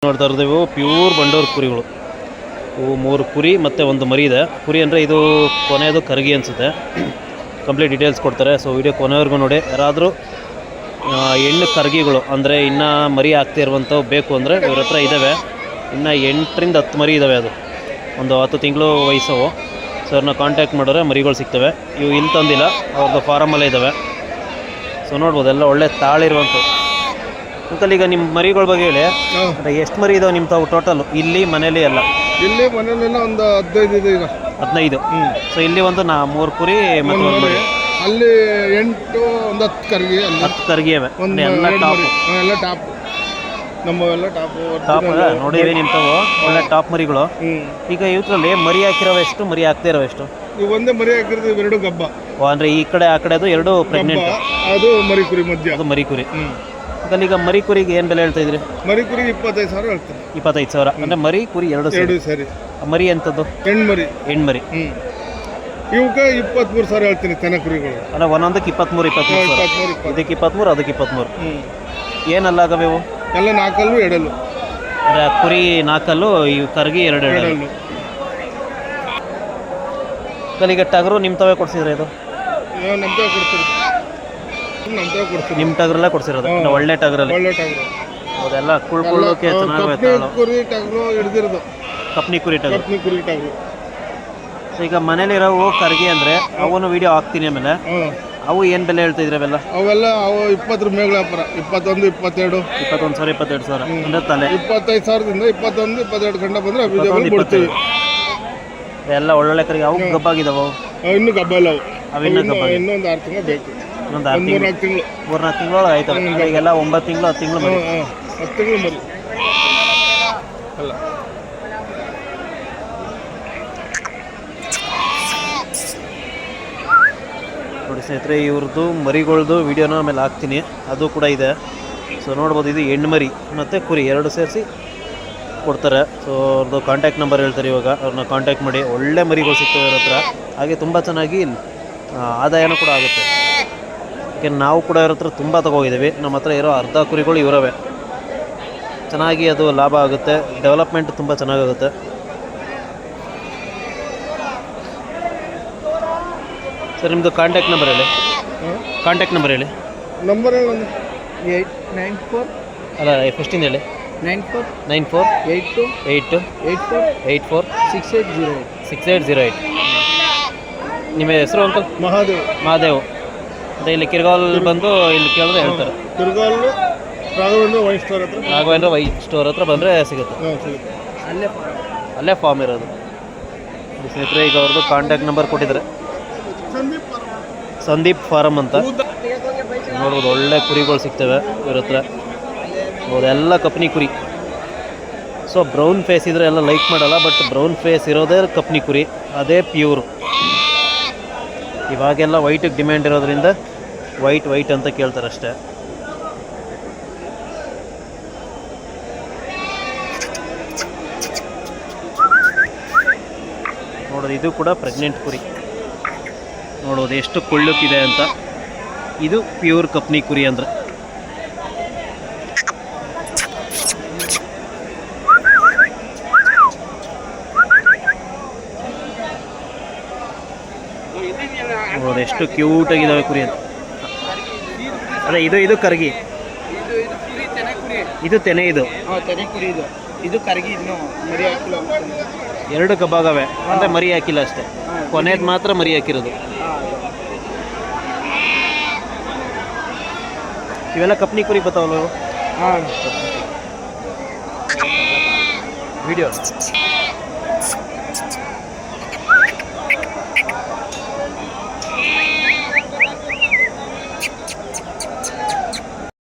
ನೋಡ್ತಾ ಇರೋದು ಪ್ಯೂರ್ ಬಂಡೂರು ಕುರಿಗಳು. ಇವು 3 ಕುರಿ ಮತ್ತು ಒಂದು ಮರಿ ಇದೆ. ಕುರಿ ಅಂದರೆ ಇದು ಕೊನೆಯದು ಕರಗಿ ಅನಿಸುತ್ತೆ. ಕಂಪ್ಲೀಟ್ ಡೀಟೇಲ್ಸ್ ಕೊಡ್ತಾರೆ. ಸೊ ವಿಡಿಯೋ ಕೊನೆವರೆಗೂ ನೋಡಿ. ಯಾರಾದರೂ ಹೆಣ್ಣು ಕರಗಿಗಳು ಅಂದರೆ ಇನ್ನೂ ಮರಿ ಆಗ್ತಾ ಇರುವಂಥವು ಬೇಕು ಅಂದರೆ ಇವ್ರ ಹತ್ರ ಇದ್ದಾವೆ. ಇನ್ನು 8ರಿಂದ 10 ಮರಿ ಇದ್ದಾವೆ. ಅದು ಒಂದು 10 ತಿಂಗಳು ವಯಸ್ಸವು. ಸೊ ಅವ್ರನ್ನ ಕಾಂಟ್ಯಾಕ್ಟ್ ಮಾಡಿದ್ರೆ ಮರಿಗಳು ಸಿಗ್ತವೆ. ಇವು ಇಲ್ಲಿ ತಂದಿಲ್ಲ, ಅವ್ರದ್ದು ಫಾರಮಲ್ಲೇ ಇದ್ದಾವೆ. ಸೊ ನೋಡ್ಬೋದು, ಎಲ್ಲ ಒಳ್ಳೆ ತಾಳಿರುವಂಥವು. ಅಂಕಲ್, ಈಗ ನಿಮ್ಮ ಮರಿಗಳ ಬಗ್ಗೆ ಹೇಳಿ. ಎಷ್ಟು ಮರಿ ಇದಾವೆ ನಿಮ್ಮ ತಾವು ಟೋಟಲ್ ಇಲ್ಲಿ ಮನೇಲಿ ಎಲ್ಲ? ಇಲ್ಲಿ ಮನೇಲೆಲ್ಲ ಒಂದು 15 ಇದೆ. ಈಗ 15. ಸೊ ಇಲ್ಲಿ ಒಂದು 3 ಕುರಿ ಮತ್ತು ಒಂದು ಮರಿ. ಅಲ್ಲಿ 8 ಒಂದು 10 ಕರ್ಗಿ. 10 ಕರ್ಗಿ ಇವೆ. ಎಲ್ಲ ಟಾಪ್. ಎಲ್ಲ ಟಾಪ್. ನಮ್ಮವೆಲ್ಲ ಟಾಪ್ ನೋಡಿವಿ ನಿಂತವು ಒಳ್ಳೆ ಟಾಪ್ ಮರಿಗಳು. ಈಗ ಇವತ್ತರಲ್ಲಿ ಮರಿ ಹಾಕಿರೋವು ಎಷ್ಟು, ಮರಿ ಹಾಕ್ತಾ ಇರೋ ಎಷ್ಟು? ನೀವು ಒಂದೇ ಮರಿ ಹಾಕಿರೋದು 2 ಗಬ್ಬ. ಅಂದರೆ ಈ ಕಡೆ ಆ ಕಡೆ ಅದು 2 ಪ್ರೆಗ್ನೆಂಟ್. ಅದು ಮರಿ ಕುರಿ ಮಧ್ಯ. ಅದು ಮರಿ ಕುರಿ. ಈಗ ಮರಿ ಕುರಿಗೆ ಏನು ಬೆಲೆ ಹೇಳ್ತಾ ಇದ್ರಿ? ಮರಿ ಕುರಿಗೆ 25,000 ಹೇಳ್ತೀನಿ. 25,000 ಅಂದರೆ ಮರಿ ಕುರಿ 2 ಸರಿ. ಮರಿ ಎಂಥದ್ದು? ಹೆಣ್ಮರಿ. ಇವಕ್ಕೆ 23,000 ಹೇಳ್ತೀನಿ. ತೆನೆ ಕುರಿಗಳು ಅಲ್ಲ, ಒಂದೊಂದಕ್ಕೆ 23,000. ಇದಕ್ಕೆ 23, ಅದಕ್ಕೆ 23. ಏನಲ್ಲ ಆಗವೆ ಇವು? ಎಲ್ಲ 4 ಹಲ್ಲು 2 ಹಲ್ಲು. ಅಂದರೆ ಕುರಿ 4 ಹಲ್ಲು, ಇವು ಕರ್ಗಿ 2 ಹಲ್ಲು. ಈಗ ಟಗರು ನಿಮ್ಮ ತವೇ ಕೊಡ್ಸಿದ್ರೆ ಇದು? ನಮ್ಮ ತವೇ ಕೊಡ್ತೀರಿ. ನಿಮ್ಮ ಟಗರಲ್ಲೇ ಕೊಡ್ಸಿರೋದು? ಒಳ್ಳೆ ಟಗರಲ್ಲಿ. ಅದೆಲ್ಲ ಕುಳ್ಕೊಳ್ಳೋಕೆ ಚೆನ್ನಾಗಿ ಕುರಿ ಟಗರು ಹಿಡಿದಿರೋದು. ಕಪ್ನಿ ಕುರಿ ಟಗರು. ಟಗರು. ಈಗ ಮನೇಲಿರೋವು ಕರ್ಗಿ ಅಂದರೆ ಅವನು ವಿಡಿಯೋ ಹಾಕ್ತೀನಿ. ಆಮೇಲೆ ಅವು ಏನು ಬೆಲೆ ಹೇಳ್ತಾ ಇದ್ರೆ ಅವೆಲ್ಲ? ಅವು 20 ಮೇಗಳ ವ್ಯಾಪಾರ. 21, 22. 21,000, 22,000 ಅಂದರೆ ತಲೆ. 25,000ದಿಂದ 21, 22 ಗಂಟೆ ಬಂದರೆ ಬಿಡ್ತೀವಿ. ಎಲ್ಲ ಒಳ್ಳೊಳ್ಳೆ ಕರ್ಗಿ. ಅವು ಗಬ್ಬಾಗಿದ್ದಾವೆ? ಇನ್ನೂ ಗಬ್ಬ ಇಲ್ಲ. ಅವಿನ್ನೂ ಗಬ್ಬ. ಇನ್ನೊಂದು 6 ತಿಂಗಳು ಬೇಕು. ಇನ್ನೊಂದು 6 ತಿಂಗಳು. 3-4 ತಿಂಗಳು ಆಯ್ತವೆ. ಈಗೆಲ್ಲ 9 ತಿಂಗಳು, 10 ತಿಂಗಳು ಮರಿ. 10 ತಿಂಗಳು ಮರಿ ಅಲ್ಲ. ನೋಡಿ ಸ್ನೇಹಿತರೆ, ಇವ್ರದ್ದು ಮರಿಗಳ್ದು ವಿಡಿಯೋನ ಆಮೇಲೆ ಹಾಕ್ತೀನಿ, ಅದು ಕೂಡ ಇದೆ. ಸೊ ನೋಡ್ಬೋದು, ಇದು ಹೆಣ್ಣು ಮರಿ ಮತ್ತು ಕುರಿ 2 ಸೇರಿಸಿ ಕೊಡ್ತಾರೆ. ಸೊ ಅವ್ರದ್ದು ಕಾಂಟ್ಯಾಕ್ಟ್ ನಂಬರ್ ಹೇಳ್ತಾರೆ. ಇವಾಗ ಅವ್ರನ್ನ ಕಾಂಟ್ಯಾಕ್ಟ್ ಮಾಡಿ. ಒಳ್ಳೆ ಮರಿಗಳು ಸಿಗ್ತವೆ ಇವ್ರ ಹತ್ರ. ಹಾಗೆ ತುಂಬ ಚೆನ್ನಾಗಿ ಆದಾಯನೂ ಕೂಡ ಆಗುತ್ತೆ. ಯಾಕೆ ನಾವು ಕೂಡ ಇವ್ರ ಹತ್ರ ತುಂಬ ತಗೋಗಿದ್ದೀವಿ. ನಮ್ಮ ಹತ್ರ ಇರೋ ಅರ್ಧ ಕುರಿಗಳು ಇವರವೇ. ಚೆನ್ನಾಗಿ ಅದು ಲಾಭ ಆಗುತ್ತೆ. ಡೆವಲಪ್ಮೆಂಟ್ ತುಂಬ ಚೆನ್ನಾಗಾಗುತ್ತೆ. ಸರ್, ನಿಮ್ಮದು ಕಾಂಟ್ಯಾಕ್ಟ್ ನಂಬರ್ ಹೇಳಿ. ಕಾಂಟ್ಯಾಕ್ಟ್ ನಂಬರ್ ಹೇಳಿ. ನಂಬರ್ 894 ಅಲ್ಲ, ಫಸ್ಟಿಂದ ಹೇಳಿ. 94 82 84 6808. ನಿಮ್ಮ ಹೆಸರು ಅಂಕಲ್? ಮಹಾದೇವ್. ಅದೇ ಇಲ್ಲಿ ಕಿರ್ಗಾಲ್ ಬಂದು ಇಲ್ಲಿ ಕೇಳಿದ್ರೆ ಹೇಳ್ತಾರೆ. ರಾಘವೇಂದ್ರ ವೈನ್ ಸ್ಟೋರ್ ಹತ್ರ ಬಂದರೆ ಸಿಗುತ್ತೆ. ಅಲ್ಲೇ ಫಾರ್ಮ್ ಇರೋದು. ಸ್ನೇಹಿತರೆ, ಈಗ ಅವ್ರದ್ದು ಕಾಂಟ್ಯಾಕ್ಟ್ ನಂಬರ್ ಕೊಟ್ಟಿದ್ದಾರೆ. ಸಂದೀಪ್ ಫಾರಮ್ ಅಂತ. ನೋಡ್ಬೋದು, ಒಳ್ಳೆ ಕುರಿಗಳು ಸಿಗ್ತವೆ ಇವ್ರ ಹತ್ರ. ಎಲ್ಲ ಕಪ್ನಿ ಕುರಿ. ಸೊ ಬ್ರೌನ್ ಫೇಸ್ ಇದ್ರೆ ಎಲ್ಲ ಲೈಕ್ ಮಾಡಲ್ಲ, ಬಟ್ ಬ್ರೌನ್ ಫೇಸ್ ಇರೋದೇ ಕಪ್ನಿ ಕುರಿ, ಅದೇ ಪ್ಯೂರು. ಇವಾಗೆಲ್ಲ ವೈಟಿಗೆ ಡಿಮ್ಯಾಂಡ್ ಇರೋದ್ರಿಂದ ವೈಟ್ ಅಂತ ಕೇಳ್ತಾರೆ ಅಷ್ಟೇ. ನೋಡೋದು, ಇದು ಕೂಡ ಪ್ರೆಗ್ನೆಂಟ್ ಕುರಿ. ನೋಡೋದು ಎಷ್ಟು ಕುಳ್ಳುಕ್ಕಿದೆ ಅಂತ. ಇದು ಪ್ಯೂರ್ ಕಪ್ನಿ ಕುರಿ ಅಂದರೆ. ನೋಡೋದು ಎಷ್ಟು ಕ್ಯೂಟಾಗಿದ್ದಾವೆ ಕುರಿ ಅಂತ. ಅದೇ ಇದು ಕರ್ಗಿ. ಇದು ತೆನೆ. ಇದು ಕರ್ಗಿ. ಇನ್ನು ಮರಿ ಹಾಕಿಲ್ಲ. 2 ಗಬ್ಬಾಗವೆ ಅಂದರೆ ಮರಿ ಹಾಕಿಲ್ಲ ಅಷ್ಟೇ. ಕೊನೆಯದು ಮಾತ್ರ ಮರಿ ಹಾಕಿರೋದು. ಇವೆಲ್ಲ ಕಪ್ನಿ ಕುರಿ ಬರ್ತಾವಲ್ಲ? ವಿಡಿಯೋ